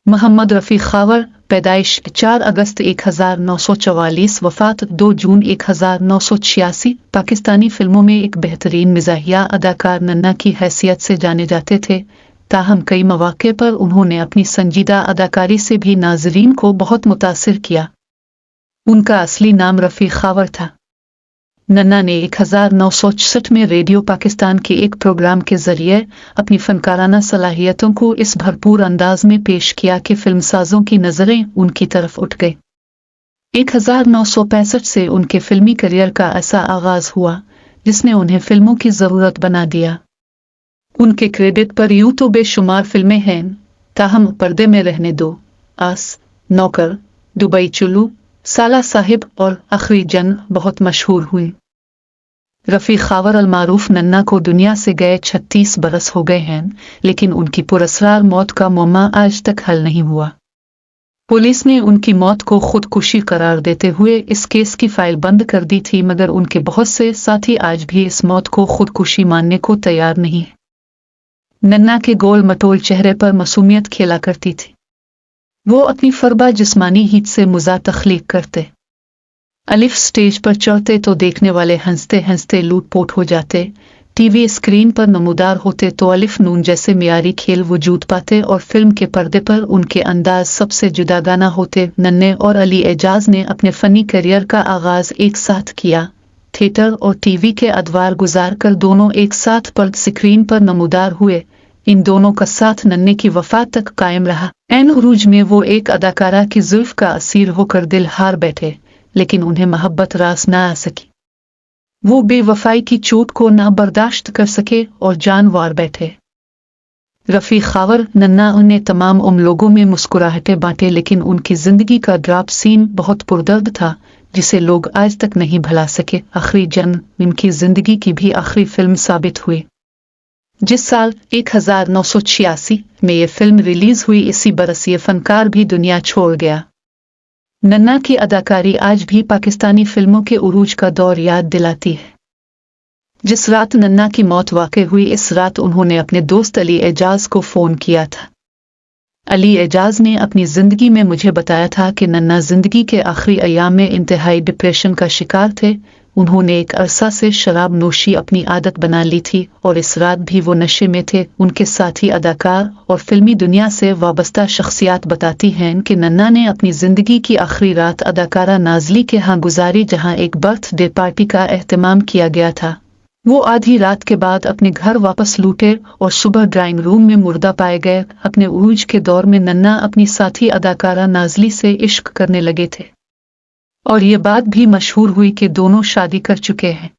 मोहम्मद रफ़ी खावर, पैदाइश 4 अगस्त 1944, वफ़ात 2 जून 1986, पाकिस्तानी फिल्मों में एक बेहतरीन मिज़ाहिया अदाकार नन्ना की हैसियत से जाने जाते थे। ताहम कई मौक़े पर उन्होंने अपनी संजीदा अदाकारी से भी नाज़रीन को बहुत मुतासिर किया। उनका असली नाम रफ़ी खावर था। नन्ना ने 1964 में रेडियो पाकिस्तान के एक प्रोग्राम के जरिए अपनी फनकाराना सलाहियतों को इस भरपूर अंदाज में पेश किया कि फिल्मसाजों की नज़रें उनकी तरफ उठ गई। 1965 से उनके फिल्मी करियर का ऐसा आगाज हुआ जिसने उन्हें फिल्मों की ज़रूरत बना दिया। उनके क्रेडिट पर यूं तो बेशुमार फिल्में हैं, ताहम पर्दे में रहने दो, आस, नौकर, दुबई चुल्लू, साला साहिब और आखिरी जंग बहुत मशहूर हुई। रफ़ी खावर अलमारूफ नन्ना को दुनिया से गए 36 बरस हो गए हैं, लेकिन उनकी पुरस्कार मौत का मुअम्मा आज तक हल नहीं हुआ। पुलिस ने उनकी मौत को खुदकुशी करार देते हुए इस केस की फाइल बंद कर दी थी, मगर उनके बहुत से साथी आज भी इस मौत को खुदकुशी मानने को तैयार नहीं। नन्ना के गोल मटोल चेहरे पर मासूमियत खेला करती थी। वो अपनी फरबा जिस्मानी हीत से मुज़ा तख्लीक करते। अलिफ स्टेज पर चढ़ते तो देखने वाले हंसते हंसते लूटपोट हो जाते। टीवी स्क्रीन पर नमूदार होते तो अलिफ नून जैसे मियारी खेल वजूद पाते और फिल्म के पर्दे पर उनके अंदाज सबसे जुदागाना होते। नन्ने और अली एजाज ने अपने फ़नी करियर का आगाज एक साथ किया। थिएटर और टीवी के अदवार गुजार कर दोनों एक साथ पर्द स्क्रीन पर नमूदार हुए। इन दोनों का साथ नन्ने की वफात तक कायम रहा। ऐन उरूज में वो एक अदाकारा की जुल्फ का असीर होकर दिल हार बैठे, लेकिन उन्हें मोहब्बत रास ना आ सकी। वो बेवफाई की चोट को ना बर्दाश्त कर सके और जान वार बैठे। रफ़ी खावर नन्ना उन्हें तमाम लोगों में मुस्कुराहटें बांटे, लेकिन उनकी जिंदगी का ड्रॉप सीन बहुत पुरदर्द था जिसे लोग आज तक नहीं भुला सके। आखिरी जंग उनकी जिंदगी की भी आखिरी फिल्म साबित हुई। जिस साल 1986 में ये फिल्म रिलीज हुई, इसी बरस ये फनकार भी दुनिया छोड़ गया। नन्ना की अदाकारी आज भी पाकिस्तानी फिल्मों के उरूज का दौर याद दिलाती है। जिस रात नन्ना की मौत वाक़ई हुई, इस रात उन्होंने अपने दोस्त अली एजाज को फ़ोन किया था। अली एजाज ने अपनी ज़िंदगी में मुझे बताया था कि नन्ना ज़िंदगी के आखिरी अय्याम में इंतहाई डिप्रेशन का शिकार थे। उन्होंने एक अरसा से शराब नोशी अपनी आदत बना ली थी और इस रात भी वो नशे में थे। उनके साथी अदाकार और फिल्मी दुनिया से वाबस्ता शख्सियात बताती हैं कि नन्ना ने अपनी ज़िंदगी की आखिरी रात अदाकारा नाज़ली के यहाँ गुजारी, जहाँ एक बर्थडे पार्टी का एहतमाम किया गया था। वो आधी रात के बाद अपने घर वापस लौटे और सुबह ड्राइंग रूम में मुर्दा पाए गए। अपने उरूज के दौर में नन्ना अपनी साथी अदाकारा नाज़ली से इश्क करने लगे थे और ये बात भी मशहूर हुई कि दोनों शादी कर चुके हैं।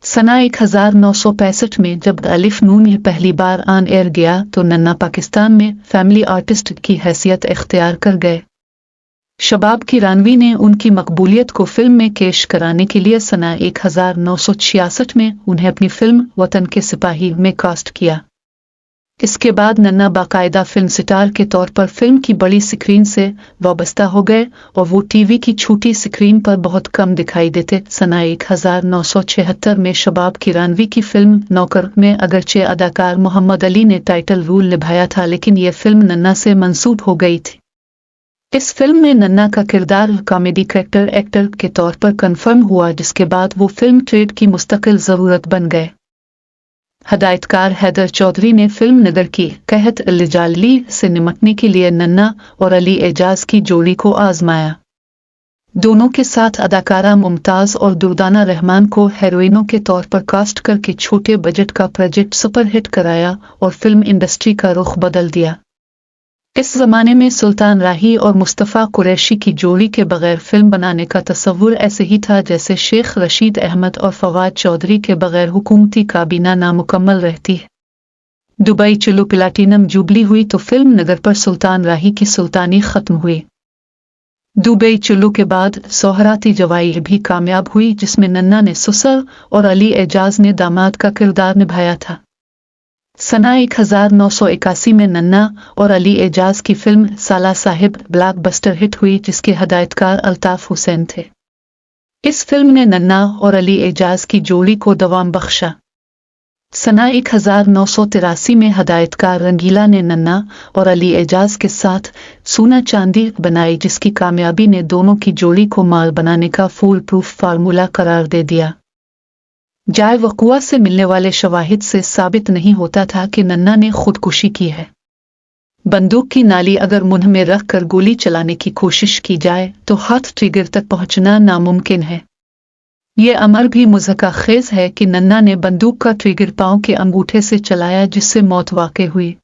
सना 1965 में जब अलिफ नून पहली बार ऑन एयर गया तो नन्ना पाकिस्तान में फैमिली आर्टिस्ट की हैसियत इख्तियार कर गए। शबाब किरानवी ने उनकी मकबूलियत को फिल्म में पेश कराने के लिए सना 1966 में उन्हें अपनी फिल्म वतन के सिपाही में कास्ट किया। इसके बाद नन्ना बाकायदा फिल्म स्टार के तौर पर फिल्म की बड़ी स्क्रीन से वाबस्ता हो गए और वो टीवी की छोटी स्क्रीन पर बहुत कम दिखाई देते। सना 1976 में शबाब किरानवी की फिल्म नौकर में अगरचे अदाकार मोहम्मद अली ने टाइटल रोल निभाया था, लेकिन ये फिल्म नन्ना से मंसूब हो गई थी। इस फिल्म में नन्ना का किरदार कॉमेडी कैरेक्टर एक्टर के तौर पर कन्फर्म हुआ, जिसके बाद वो फिल्म ट्रेड की मुस्तकिल ज़रूरत बन गए। हदायतकार हैदर चौधरी ने फिल्म नगर की कहत अल-जाली से निमटने के लिए नन्ना और अली एजाज की जोड़ी को आजमाया। दोनों के साथ अदाकारा मुमताज़ और दुर्दाना रहमान को हीरोइनों के तौर पर कास्ट करके छोटे बजट का प्रोजेक्ट सुपरहिट कराया और फिल्म इंडस्ट्री का रुख बदल दिया। इस ज़माने में सुल्तान राही और मुस्तफ़ा कुरैशी की जोड़ी के बगैर फिल्म बनाने का तस्वुर ऐसे ही था जैसे शेख रशीद अहमद और फवाद चौधरी के बगैर हुकूमती काबीना नामुकम्मल रहती है। दुबई चलो प्लैटिनम जुबली हुई तो फिल्म नगर पर सुल्तान राही की सुल्तानी ख़त्म हुई। दुबई चलो के बाद सोहराती जवाई भी कामयाब हुई, जिसमें नन्ना ने ससुर और अली एजाज ने दामाद का किरदार निभाया था। सना 1981 में नन्ना और अली एजाज की फिल्म साला साहिब ब्लॉकबस्टर हिट हुई, जिसके हदायतकार अल्ताफ हुसैन थे। इस फिल्म ने नन्ना और अली एजाज की जोड़ी को दवाम बख्शा। सना 1983 में हदायतकार रंगीला ने नन्ना और अली एजाज के साथ सोना चांदी बनाई, जिसकी कामयाबी ने दोनों की जोड़ी को माल बनाने का फूल प्रूफ फार्मूला करार दे दिया। जाए वक़ुआ से मिलने वाले शवाहिद से साबित नहीं होता था कि नन्ना ने खुदकुशी की है। बंदूक की नाली अगर मुंह में रख कर गोली चलाने की कोशिश की जाए तो हाथ ट्रिगर तक पहुंचना नामुमकिन है। ये अमर भी मुज़हक़खेज़ है कि नन्ना ने बंदूक का ट्रिगर पांव के अंगूठे से चलाया, जिससे मौत वाक़ई हुई।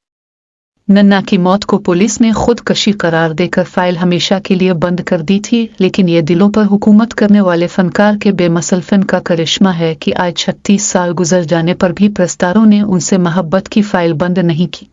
नन्ना की मौत को पुलिस ने खुदकशी करार देकर फाइल हमेशा के लिए बंद कर दी थी, लेकिन ये दिलों पर हुकूमत करने वाले फनकार के बेमसल फन का करिश्मा है कि आज 36 साल गुजर जाने पर भी प्रस्तारों ने उनसे मोहब्बत की फाइल बंद नहीं की।